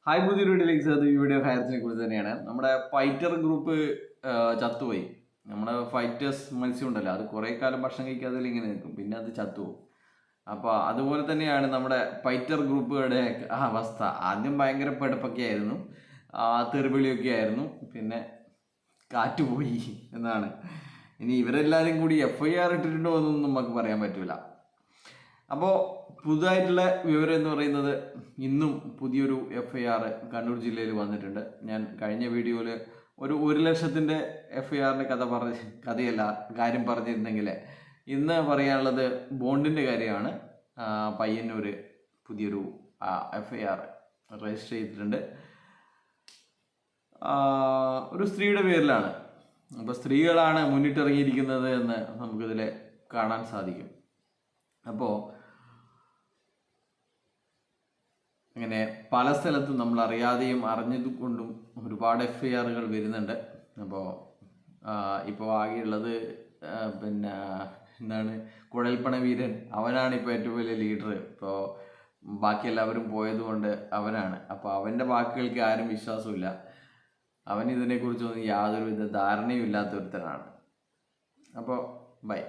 Hi പുതിയൊരു വീഡിയോയിലേക്ക് അത് ഈ വീഡിയോ ഹയർസിനെ കുറിച്ച് തന്നെയാണ്. നമ്മുടെ ഫൈറ്റർ ഗ്രൂപ്പ് ചത്തുപോയി. നമ്മുടെ ഫൈറ്റേഴ്സ് മത്സ്യം ഉണ്ടല്ലോ, അത് കുറേ കാലം ഭക്ഷണം കഴിക്കാതെ ഇങ്ങനെ നിൽക്കും, പിന്നെ അത് ചത്തുപോകും. അപ്പോൾ അതുപോലെ തന്നെയാണ് നമ്മുടെ ഫൈറ്റർ ഗ്രൂപ്പുകളുടെ അവസ്ഥ. ആദ്യം ഭയങ്കര പെടപ്പൊക്കെ ആയിരുന്നു, തെറിവിളിയൊക്കെ ആയിരുന്നു, പിന്നെ കാറ്റുപോയി എന്നാണ്. ഇനി ഇവരെല്ലാവരും കൂടി FIR ഇട്ടിട്ടുണ്ടോ എന്നൊന്നും നമുക്ക് പറയാൻ പറ്റൂല. അപ്പോൾ പുതുതായിട്ടുള്ള വിവരം എന്ന് പറയുന്നത്, ഇന്നും പുതിയൊരു FIR കണ്ണൂർ ജില്ലയിൽ വന്നിട്ടുണ്ട്. ഞാൻ കഴിഞ്ഞ വീഡിയോയിൽ ഒരു 1,00,000-ൻ്റെ FIRൻ്റെ കഥയല്ല കാര്യം പറഞ്ഞിരുന്നെങ്കിൽ, ഇന്ന് പറയാനുള്ളത് ബോണ്ടിൻ്റെ കാര്യമാണ്. പയ്യന്നൂർ പുതിയൊരു FIR രജിസ്റ്റർ ചെയ്തിട്ടുണ്ട്. ഒരു സ്ത്രീയുടെ പേരിലാണ്. അപ്പോൾ സ്ത്രീകളാണ് മുന്നിട്ടിറങ്ങിയിരിക്കുന്നത് എന്ന് നമുക്കിതിൽ കാണാൻ സാധിക്കും. അപ്പോൾ അങ്ങനെ പല സ്ഥലത്തും നമ്മൾ അറിയാതെയും അറിഞ്ഞതുകൊണ്ടും ഒരുപാട് FIRകൾ വരുന്നുണ്ട്. അപ്പോൾ ഇപ്പോൾ ആകെയുള്ളത് പിന്നെ എന്താണ്, കുഴൽപ്പണ വീരൻ, അവനാണ് ഇപ്പോൾ ഏറ്റവും വലിയ ലീഡർ. ഇപ്പോൾ ബാക്കി എല്ലാവരും പോയതുകൊണ്ട് അവനാണ്. അപ്പോൾ അവൻ്റെ വാക്കുകൾക്ക് ആരും വിശ്വാസമില്ല. അവൻ ഇതിനെക്കുറിച്ചൊന്നും യാതൊരുവിധ ധാരണയും ഇല്ലാത്ത ഒരുത്തനാണ്. അപ്പോൾ ബൈ.